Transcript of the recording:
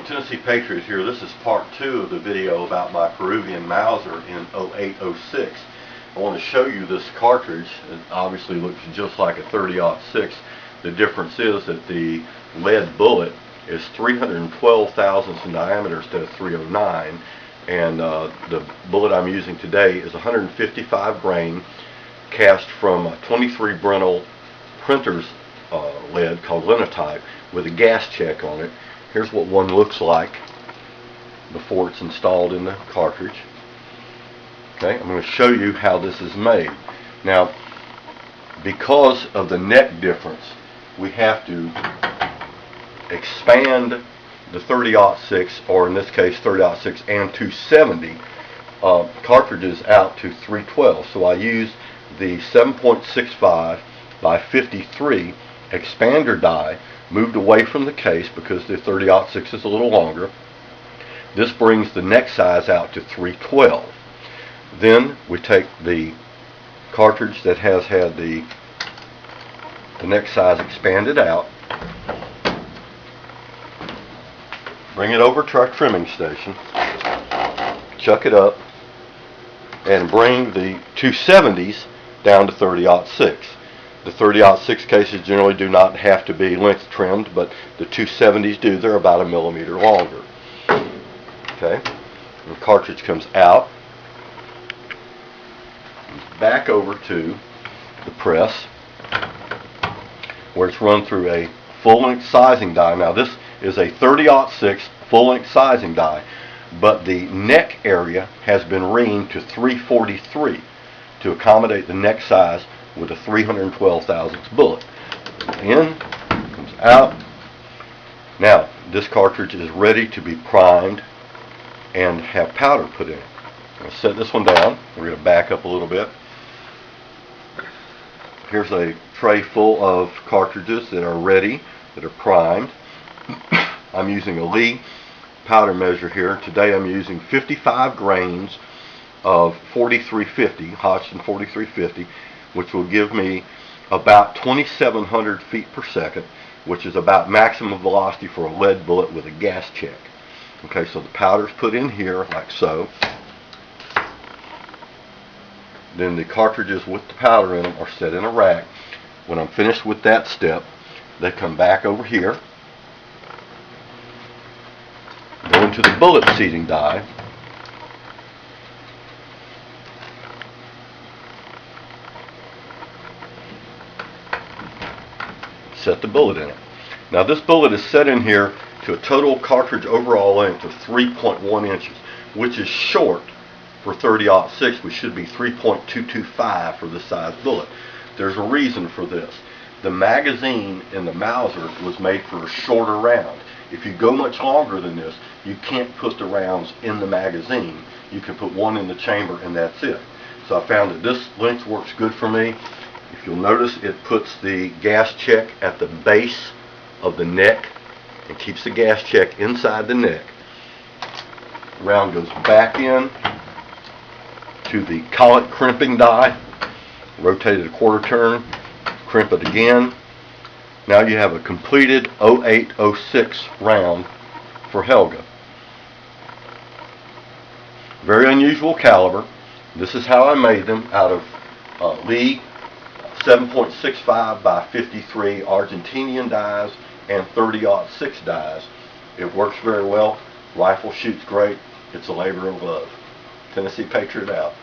Tennessee Patriot here. This is part 2 of the video about my Peruvian Mauser in 08-06. I want to show you this cartridge. It obviously looks just like a 30-06. The difference is that the lead bullet is 312 thousandths in diameter instead of 309, and the bullet I'm using today is 155 grain, cast from a 23 Brentel printer's lead called linotype with a gas check on it. Here's what one looks like before it's installed in the cartridge. Okay, I'm going to show you how this is made. Now, because of the neck difference, we have to expand the 30-06, or in this case 30-06 and 270 cartridges out to 312. So I use the 7.65 by 53 expander die, moved away from the case because the 30-06 is a little longer. This brings the neck size out to 312. Then we take the cartridge that has had the neck size expanded out, bring it over to our trimming station, chuck it up, and bring the 270s down to 30-06. The 30-06 cases generally do not have to be length trimmed, but the 270s do. They're about 1 millimeter longer. Okay, the cartridge comes out, back over to the press, where it's run through a full-length sizing die. Now this is a 30-06 full-length sizing die, but the neck area has been reamed to 343 to accommodate the neck size with a 312 thousandths bullet. In, comes out. Now this cartridge is ready to be primed and have powder put in it. I'm going to set this one down. We're going to back up a little bit. Here's a tray full of cartridges that are ready, that are primed. I'm using a Lee powder measure here. Today I'm using 55 grains of 4350, Hodgson 4350, which will give me about 2,700 feet per second, which is about maximum velocity for a lead bullet with a gas check. Okay, so the powder's put in here like so. Then the cartridges with the powder in them are set in a rack. When I'm finished with that step, they come back over here, go into the bullet seating die, set the bullet in it. Now this bullet is set in here to a total cartridge overall length of 3.1 inches, which is short for 30-06. We should be 3.225 for this size bullet. There's a reason for this. The magazine in the Mauser was made for a shorter round. If you go much longer than this, you can't put the rounds in the magazine. You can put one in the chamber and that's it. So I found that this length works good for me. If you'll notice, it puts the gas check at the base of the neck and keeps the gas check inside the neck. The round goes back in to the collet crimping die, rotate it a quarter turn, crimp it again. Now you have a completed 08-06 round for Helga. Very unusual caliber. This is how I made them, out of Lee 7.65 by 53 Argentinian dies and 30-06 dies. It works very well. Rifle shoots great. It's a labor of love. Tennessee Patriot out.